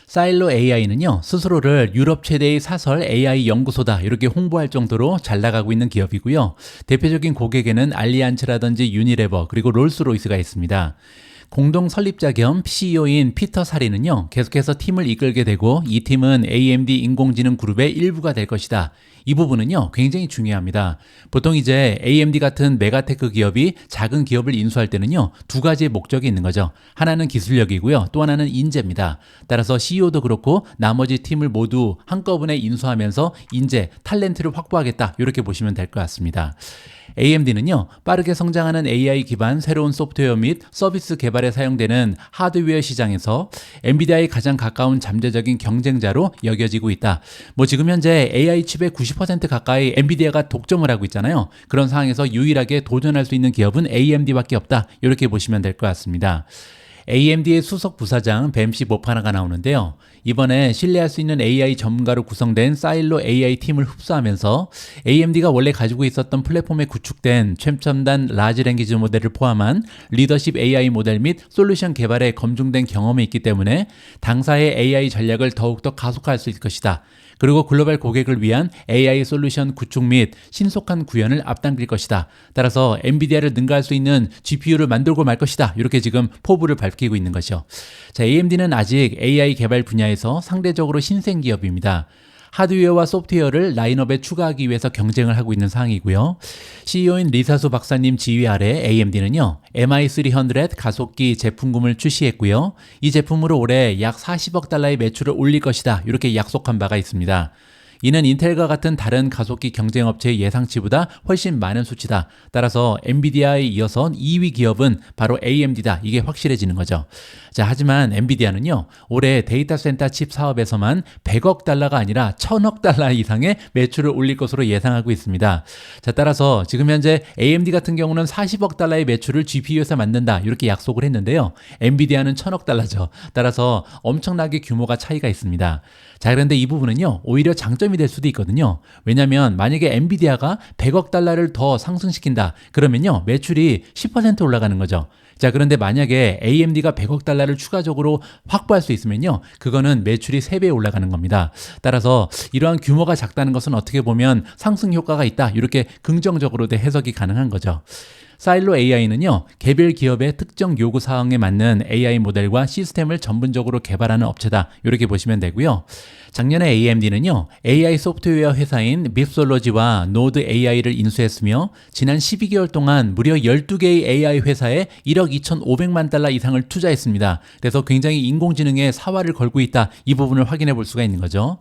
사일로 AI는요, 스스로를 유럽 최대의 사설 AI 연구소다 이렇게 홍보할 정도로 잘 나가고 있는 기업이고요. 대표적인 고객에는 알리안츠라든지 유니레버 그리고 롤스로이스가 있습니다. 공동 설립자 겸 CEO인 피터 사리는요, 계속해서 팀을 이끌게 되고 이 팀은 AMD 인공지능 그룹의 일부가 될 것이다. 이 부분은요, 굉장히 중요합니다. 보통 이제 AMD 같은 메가테크 기업이 작은 기업을 인수할 때는요, 2가지의 목적이 있는 거죠. 하나는 기술력이고요, 또 하나는 인재입니다. 따라서 CEO도 그렇고 나머지 팀을 모두 한꺼번에 인수하면서 인재, 탤런트를 확보하겠다. 이렇게 보시면 될 것 같습니다. AMD는요, 빠르게 성장하는 AI 기반 새로운 소프트웨어 및 서비스 개발에 사용되는 하드웨어 시장에서 엔비디아에 가장 가까운 잠재적인 경쟁자로 여겨지고 있다. 뭐 지금 현재 AI 칩의 90% 가까이 엔비디아가 독점을 하고 있잖아요. 그런 상황에서 유일하게 도전할 수 있는 기업은 AMD밖에 없다. 이렇게 보시면 될 것 같습니다. AMD의 수석 부사장 뱀시 모파나가 나오는데요. 이번에 신뢰할 수 있는 AI 전문가로 구성된 사일로 AI 팀을 흡수하면서 AMD가 원래 가지고 있었던 플랫폼에 구축된 최첨단 라지 랭귀지 모델을 포함한 리더십 AI 모델 및 솔루션 개발에 검증된 경험이 있기 때문에 당사의 AI 전략을 더욱더 가속화할 수 있을 것이다. 그리고 글로벌 고객을 위한 AI 솔루션 구축 및 신속한 구현을 앞당길 것이다. 따라서 엔비디아를 능가할 수 있는 GPU를 만들고 말 것이다. 이렇게 지금 포부를 밝히고 있는 거죠. 자, AMD는 아직 AI 개발 분야에서 상대적으로 신생 기업입니다. 하드웨어와 소프트웨어를 라인업에 추가하기 위해서 경쟁을 하고 있는 상황이고요. CEO인 리사수 박사님 지휘 아래 AMD는요, MI300 가속기 제품군을 출시했고요. 이 제품으로 올해 약 40억 달러의 매출을 올릴 것이다. 이렇게 약속한 바가 있습니다. 이는 인텔과 같은 다른 가속기 경쟁 업체의 예상치보다 훨씬 많은 수치다. 따라서 엔비디아에 이어서 2위 기업은 바로 AMD다. 이게 확실해지는 거죠. 자, 하지만 엔비디아는요, 올해 데이터 센터 칩 사업에서만 100억 달러가 아니라 1000억 달러 이상의 매출을 올릴 것으로 예상하고 있습니다. 자, 따라서 지금 현재 AMD 같은 경우는 40억 달러의 매출을 GPU에서 만든다. 이렇게 약속을 했는데요. 엔비디아는 1000억 달러죠. 따라서 엄청나게 규모가 차이가 있습니다. 자, 그런데 이 부분은요, 오히려 장점이 될 수도 있거든요. 왜냐하면 만약에 엔비디아가 100억 달러를 더 상승시킨다. 그러면요, 매출이 10% 올라가는 거죠. 자, 그런데 만약에 AMD가 100억 달러를 추가적으로 확보할 수 있으면요, 그거는 매출이 3배 올라가는 겁니다. 따라서 이러한 규모가 작다는 것은 어떻게 보면 상승 효과가 있다. 이렇게 긍정적으로도 해석이 가능한 거죠. 사일로 AI는요, 개별 기업의 특정 요구 사항에 맞는 AI 모델과 시스템을 전문적으로 개발하는 업체다. 이렇게 보시면 되고요. 작년에 AMD는요, AI 소프트웨어 회사인 빕솔로지와 노드 AI를 인수했으며 지난 12개월 동안 무려 12개의 AI 회사에 1억 2,500만 달러 이상을 투자했습니다. 그래서 굉장히 인공지능에 사활을 걸고 있다. 이 부분을 확인해 볼 수가 있는 거죠.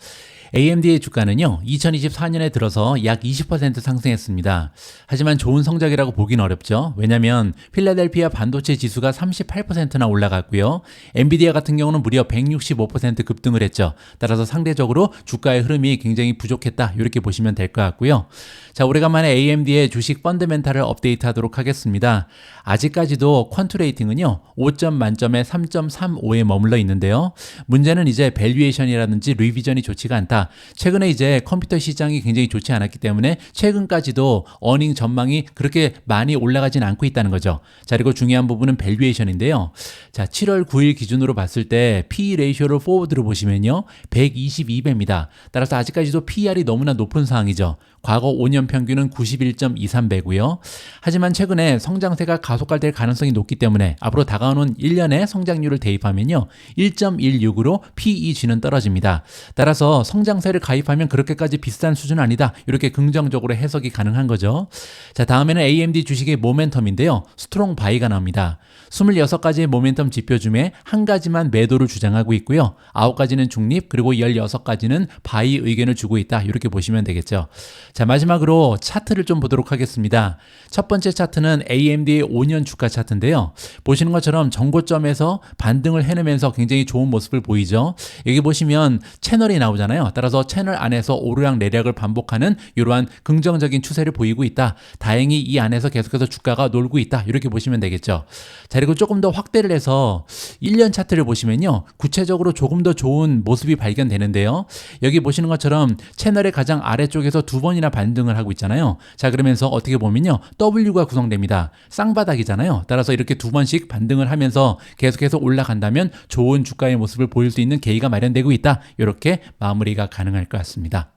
AMD의 주가는요, 2024년에 들어서 약 20% 상승했습니다. 하지만 좋은 성적이라고 보긴 어렵죠. 왜냐하면 필라델피아 반도체 지수가 38%나 올라갔고요. 엔비디아 같은 경우는 무려 165% 급등을 했죠. 따라서 상대적으로 주가의 흐름이 굉장히 부족했다. 이렇게 보시면 될 것 같고요. 자, 오래간만에 AMD의 주식 펀더멘탈을 업데이트하도록 하겠습니다. 아직까지도 퀀트 레이팅은요, 5점 만점에 3.35에 머물러 있는데요. 문제는 이제 밸류에이션이라든지 리비전이 좋지가 않다. 최근에 이제 컴퓨터 시장이 굉장히 좋지 않았기 때문에 최근까지도 어닝 전망이 그렇게 많이 올라가진 않고 있다는 거죠. 자, 그리고 중요한 부분은 밸류에이션인데요. 자, 7월 9일 기준으로 봤을 때 PE 레이쇼를 포워드로 보시면요, 122배입니다. 따라서 아직까지도 PER이 너무나 높은 상황이죠. 과거 5년 평균은 91.23배고요. 하지만 최근에 성장세가 가속화될 가능성이 높기 때문에 앞으로 다가오는 1년의 성장률을 대입하면요, 1.16으로 PEG는 떨어집니다. 따라서 성장세를 가입하면 그렇게까지 비싼 수준은 아니다. 이렇게 긍정적으로 해석이 가능한 거죠. 자, 다음에는 AMD 주식의 모멘텀인데요. 스트롱 바이가 나옵니다. 26가지의 모멘텀 지표 중에 한 가지만 매도를 주장하고 있고요. 9가지는 중립, 그리고 16가지는 바이 의견을 주고 있다. 이렇게 보시면 되겠죠. 자, 마지막으로 차트를 좀 보도록 하겠습니다. 첫 번째 차트는 AMD의 5년 주가 차트인데요. 보시는 것처럼 정고점에서 반등을 해내면서 굉장히 좋은 모습을 보이죠. 여기 보시면 채널이 나오잖아요. 따라서 채널 안에서 오르락 내리락을 반복하는 이러한 긍정적인 추세를 보이고 있다. 다행히 이 안에서 계속해서 주가가 놀고 있다. 이렇게 보시면 되겠죠. 자, 그리고 조금 더 확대를 해서 1년 차트를 보시면요, 구체적으로 조금 더 좋은 모습이 발견되는데요. 여기 보시는 것처럼 채널의 가장 아래쪽에서 두 번이나 반등을 하고 있잖아요. 자, 그러면서 어떻게 보면요, W가 구성됩니다. 쌍바닥이잖아요. 따라서 이렇게 두 번씩 반등을 하면서 계속해서 올라간다면 좋은 주가의 모습을 보일 수 있는 계기가 마련되고 있다. 이렇게 마무리가 가능할 것 같습니다.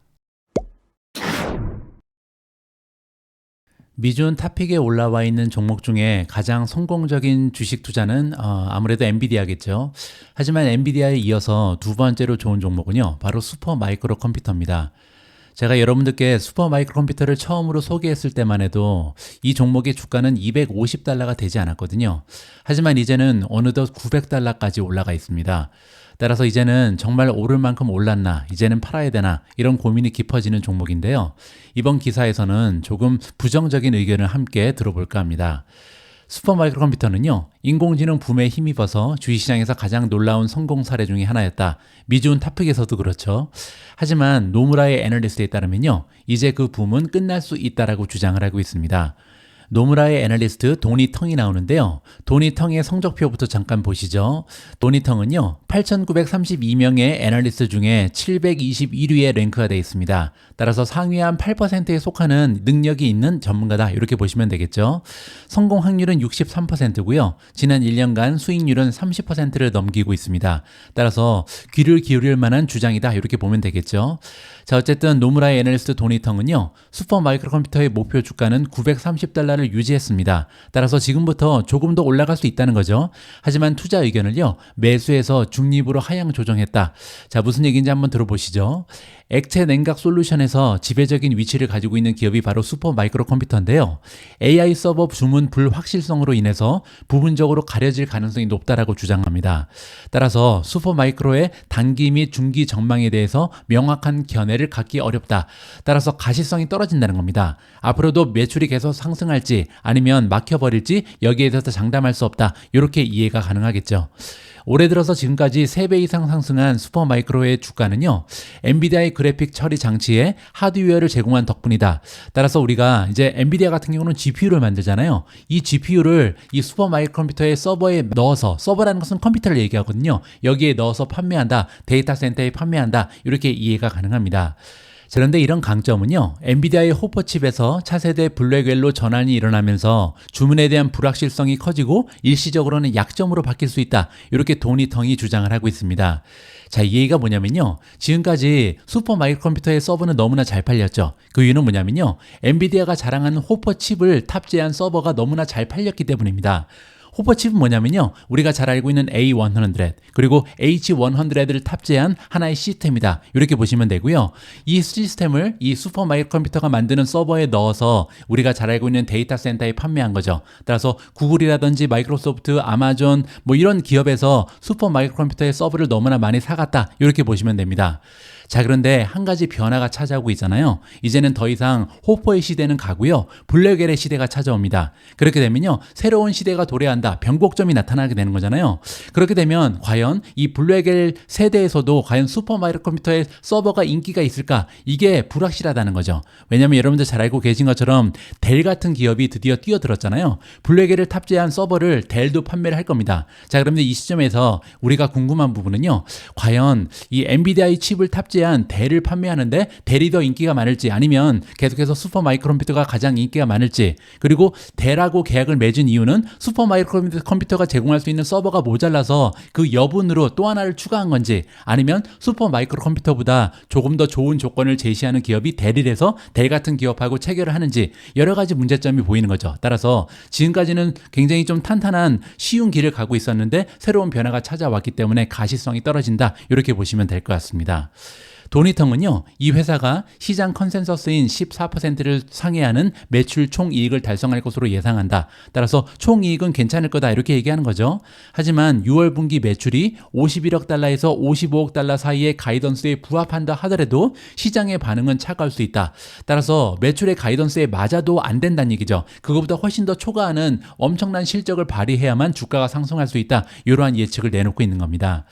미준 탑픽에 올라와 있는 종목 중에 가장 성공적인 주식 투자는 아무래도 엔비디아겠죠. 하지만 엔비디아에 이어서 두 번째로 좋은 종목은요, 바로 슈퍼 마이크로 컴퓨터입니다. 제가 여러분들께 슈퍼 마이크로 컴퓨터를 처음으로 소개했을 때만 해도 이 종목의 주가는 250달러가 되지 않았거든요. 하지만 이제는 어느덧 900달러까지 올라가 있습니다. 따라서 이제는 정말 오를 만큼 올랐나, 이제는 팔아야 되나, 이런 고민이 깊어지는 종목인데요. 이번 기사에서는 조금 부정적인 의견을 함께 들어볼까 합니다. 슈퍼마이크로 컴퓨터는요, 인공지능 붐에 힘입어서 주식시장에서 가장 놀라운 성공 사례 중에 하나였다. 미주운 탑픽에서도 그렇죠. 하지만 노무라의 애널리스트에 따르면요, 이제 그 붐은 끝날 수 있다라고 주장을 하고 있습니다. 노무라의 애널리스트 도니텅이 나오는데요. 도니텅의 성적표부터 잠깐 보시죠. 도니텅은요, 8,932명의 애널리스트 중에 721위에 랭크가 되어 있습니다. 따라서 상위 한 8%에 속하는 능력이 있는 전문가다, 이렇게 보시면 되겠죠. 성공 확률은 63%고요. 지난 1년간 수익률은 30%를 넘기고 있습니다. 따라서 귀를 기울일 만한 주장이다, 이렇게 보면 되겠죠. 자, 어쨌든 노무라의 애널리스트 도니텅은요, 슈퍼 마이크로 컴퓨터의 목표 주가는 $930를 유지했습니다. 따라서 지금부터 조금 더 올라갈 수 있다는 거죠. 하지만 투자 의견을요, 매수해서 중립으로 하향 조정했다. 자, 무슨 얘기인지 한번 들어보시죠. 액체 냉각 솔루션에서 지배적인 위치를 가지고 있는 기업이 바로 슈퍼 마이크로 컴퓨터인데요. AI 서버 주문 불확실성으로 인해서 부분적으로 가려질 가능성이 높다라고 주장합니다. 따라서 슈퍼 마이크로의 단기 및 중기 전망에 대해서 명확한 견해를 갖기 어렵다. 따라서 가시성이 떨어진다는 겁니다. 앞으로도 매출이 계속 상승할지 아니면 막혀버릴지 여기에 대해서 장담할 수 없다. 이렇게 이해가 가능하겠죠. 올해 들어서 지금까지 3배 이상 상승한 슈퍼마이크로의 주가는요, 엔비디아의 그래픽 처리 장치에 하드웨어를 제공한 덕분이다. 따라서 우리가 이제 엔비디아 같은 경우는 GPU를 만들잖아요. 이 GPU를 이 슈퍼마이크로 컴퓨터의 서버에 넣어서, 서버라는 것은 컴퓨터를 얘기하거든요. 여기에 넣어서 판매한다, 데이터 센터에 판매한다, 이렇게 이해가 가능합니다. 그런데 이런 강점은요, 엔비디아의 호퍼칩에서 차세대 블랙웰로 전환이 일어나면서 주문에 대한 불확실성이 커지고 일시적으로는 약점으로 바뀔 수 있다. 이렇게 도니텅이 주장을 하고 있습니다. 자, 이 얘기가 뭐냐면요, 지금까지 슈퍼 마이크로 컴퓨터의 서버는 너무나 잘 팔렸죠. 그 이유는 뭐냐면요, 엔비디아가 자랑하는 호퍼칩을 탑재한 서버가 너무나 잘 팔렸기 때문입니다. 호퍼칩은 뭐냐면요, 우리가 잘 알고 있는 A100 그리고 H100를 탑재한 하나의 시스템이다, 이렇게 보시면 되고요. 이 시스템을 이 슈퍼 마이크로 컴퓨터가 만드는 서버에 넣어서 우리가 잘 알고 있는 데이터 센터에 판매한 거죠. 따라서 구글이라든지 마이크로소프트, 아마존 뭐 이런 기업에서 슈퍼 마이크로 컴퓨터의 서버를 너무나 많이 사갔다, 이렇게 보시면 됩니다. 자, 그런데 한 가지 변화가 찾아오고 있잖아요. 이제는 더 이상 호퍼의 시대는 가고요, 블랙웰의 시대가 찾아옵니다. 그렇게 되면요, 새로운 시대가 도래한다, 변곡점이 나타나게 되는 거잖아요. 그렇게 되면 과연 이 블랙웰 세대에서도 과연 슈퍼 마이크로 컴퓨터의 서버가 인기가 있을까? 이게 불확실하다는 거죠. 왜냐하면 여러분들 잘 알고 계신 것처럼 델 같은 기업이 드디어 뛰어들었잖아요. 블랙웰을 탑재한 서버를 델도 판매를 할 겁니다. 자, 그러면 이 시점에서 우리가 궁금한 부분은요, 과연 이 엔비디아의 칩을 탑재한 델을 판매하는데 델이 더 인기가 많을지, 아니면 계속해서 슈퍼 마이크로 컴퓨터가 가장 인기가 많을지, 그리고 델하고 계약을 맺은 이유는 슈퍼 마이크로 컴퓨터가 제공할 수 있는 서버가 모자라서 그 여분으로 또 하나를 추가한 건지, 아니면 슈퍼 마이크로 컴퓨터보다 조금 더 좋은 조건을 제시하는 기업이 델이라서 델 같은 기업하고 체결을 하는지, 여러 가지 문제점이 보이는 거죠. 따라서 지금까지는 굉장히 좀 탄탄한 쉬운 길을 가고 있었는데 새로운 변화가 찾아왔기 때문에 가시성이 떨어진다, 이렇게 보시면 될 것 같습니다. 도니텅은요, 이 회사가 시장 컨센서스인 14%를 상회하는 매출 총이익을 달성할 것으로 예상한다. 따라서 총이익은 괜찮을 거다, 이렇게 얘기하는 거죠. 하지만 6월 분기 매출이 51억 달러에서 55억 달러 사이의 가이던스에 부합한다 하더라도 시장의 반응은 차가울 수 있다. 따라서 매출의 가이던스에 맞아도 안 된다는 얘기죠. 그거보다 훨씬 더 초과하는 엄청난 실적을 발휘해야만 주가가 상승할 수 있다, 이러한 예측을 내놓고 있는 겁니다.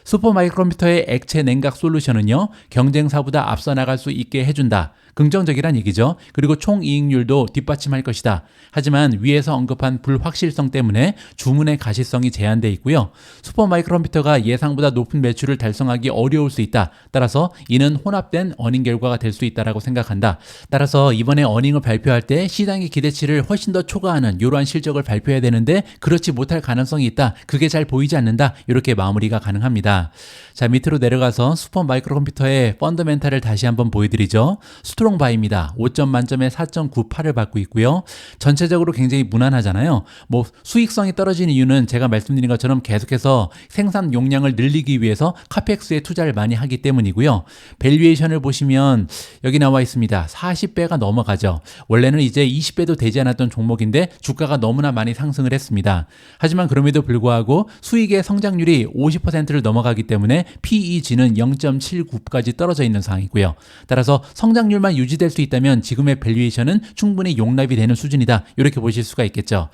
슈퍼 마이크로 컴퓨터의 액체 냉각 솔루션은요, 경쟁사보다 앞서 나갈 수 있게 해준다. 긍정적이란 얘기죠. 그리고 총이익률도 뒷받침할 것이다. 하지만 위에서 언급한 불확실성 때문에 주문의 가시성이 제한되어 있고요. 슈퍼 마이크로 컴퓨터가 예상보다 높은 매출을 달성하기 어려울 수 있다. 따라서 이는 혼합된 어닝 결과가 될 수 있다고 생각한다. 따라서 이번에 어닝을 발표할 때 시장의 기대치를 훨씬 더 초과하는 이러한 실적을 발표해야 되는데 그렇지 못할 가능성이 있다. 그게 잘 보이지 않는다. 이렇게 마무리가 가능합니다. 자, 밑으로 내려가서 슈퍼 마이크로 컴퓨터의 펀더멘탈을 다시 한번 보여드리죠. 스트롱 바이입니다. 5점 만점에 4.98을 받고 있고요. 전체적으로 굉장히 무난하잖아요. 뭐 수익성이 떨어진 이유는 제가 말씀드린 것처럼 계속해서 생산 용량을 늘리기 위해서 카펙스에 투자를 많이 하기 때문이고요. 밸류에이션을 보시면 여기 나와 있습니다. 40배가 넘어가죠. 원래는 이제 20배도 되지 않았던 종목인데 주가가 너무나 많이 상승을 했습니다. 하지만 그럼에도 불구하고 수익의 성장률이 50%를 넘어가기 때문에 PEG는 0.79까지 떨어져 있는 상황이고요. 따라서 성장률만 유지될 수 있다면 지금의 밸류에이션은 충분히 용납이 되는 수준이다. 이렇게 보실 수가 있겠죠.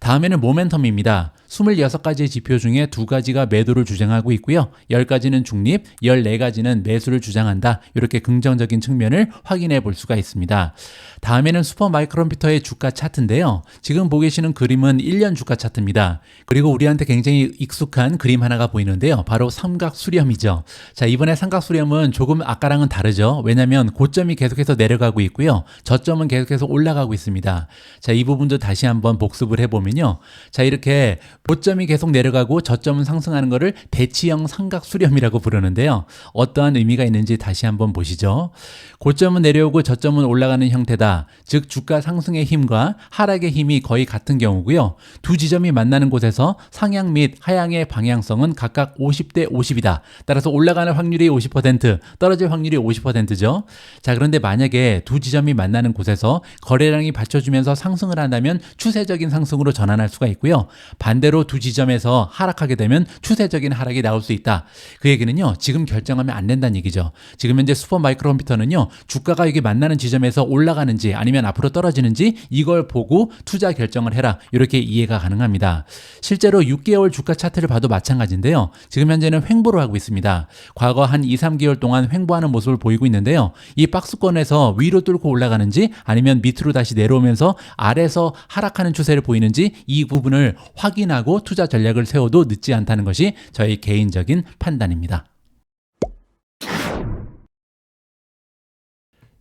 다음에는 모멘텀입니다. 26가지의 지표 중에 2가지가 매도를 주장하고 있고요. 10가지는 중립, 14가지는 매수를 주장한다. 이렇게 긍정적인 측면을 확인해 볼 수가 있습니다. 다음에는 슈퍼마이크로컴퓨터의 주가 차트인데요. 지금 보고 계시는 그림은 1년 주가 차트입니다. 그리고 우리한테 굉장히 익숙한 그림 하나가 보이는데요. 바로 삼각수렴이죠. 자, 이번에 삼각수렴은 조금 아까랑은 다르죠. 왜냐하면 고점이 계속해서 내려가고 있고요. 저점은 계속해서 올라가고 있습니다. 자, 이 부분도 다시 한번 복습을 해보면요. 자, 이렇게 고점이 계속 내려가고 저점은 상승하는 것을 대치형 삼각수렴이라고 부르는데요. 어떠한 의미가 있는지 다시 한번 보시죠. 고점은 내려오고 저점은 올라가는 형태다. 즉 주가 상승의 힘과 하락의 힘이 거의 같은 경우고요. 두 지점이 만나는 곳에서 상향 및 하향의 방향성은 각각 50대 50이다. 따라서 올라가는 확률이 50%, 떨어질 확률이 50%죠. 자, 그런데 만약에 두 지점이 만나는 곳에서 거래량이 받쳐주면서 상승을 한다면 추세적인 상승으로 전환할 수가 있고요. 반대로 두 지점에서 하락하게 되면 추세적인 하락이 나올 수 있다. 그 얘기는요, 지금 결정하면 안 된다는 얘기죠. 지금 현재 슈퍼마이크로컴퓨터는요, 주가가 여기 만나는 지점에서 올라가는지 아니면 앞으로 떨어지는지 이걸 보고 투자 결정을 해라. 이렇게 이해가 가능합니다. 실제로 6개월 주가 차트를 봐도 마찬가지인데요. 지금 현재는 횡보를 하고 있습니다. 과거 한 2, 3개월 동안 횡보하는 모습을 보이고 있는데요. 이 박스권에서 위로 뚫고 올라가는지 아니면 밑으로 다시 내려오면서 아래에서 하락하는 추세를 보이는지 이 부분을 확인하고 투자 전략을 세워도 늦지 않다는 것이 저희 개인적인 판단입니다.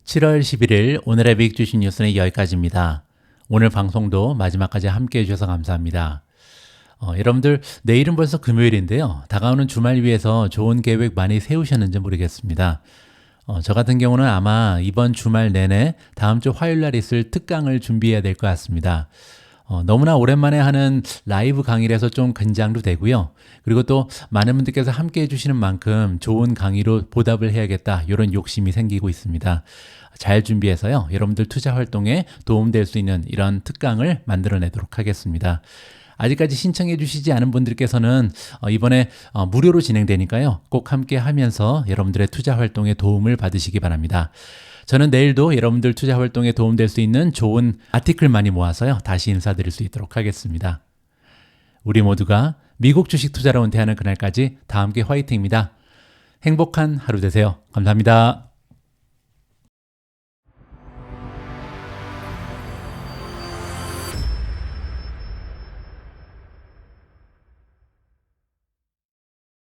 7월 11일 오늘의 빅 주식 뉴스는 여기까지입니다. 오늘 방송도 마지막까지 함께해 주셔서 감사합니다. 여러분들 내일은 벌써 금요일인데요. 다가오는 주말 위해서 좋은 계획 많이 세우셨는지 모르겠습니다. 저 같은 경우는 아마 이번 주말 내내 다음 주 화요일 날 있을 특강을 준비해야 될 것 같습니다. 너무나 오랜만에 하는 라이브 강의라서 좀 긴장도 되고요. 그리고 또 많은 분들께서 함께 해주시는 만큼 좋은 강의로 보답을 해야겠다 이런 욕심이 생기고 있습니다. 잘 준비해서요. 여러분들 투자 활동에 도움될 수 있는 이런 특강을 만들어내도록 하겠습니다. 아직까지 신청해 주시지 않은 분들께서는 이번에 무료로 진행되니까요. 꼭 함께 하면서 여러분들의 투자 활동에 도움을 받으시기 바랍니다. 저는 내일도 여러분들 투자 활동에 도움될 수 있는 좋은 아티클 많이 모아서요. 다시 인사드릴 수 있도록 하겠습니다. 우리 모두가 미국 주식 투자로 은퇴하는 그날까지 다 함께 화이팅입니다. 행복한 하루 되세요. 감사합니다.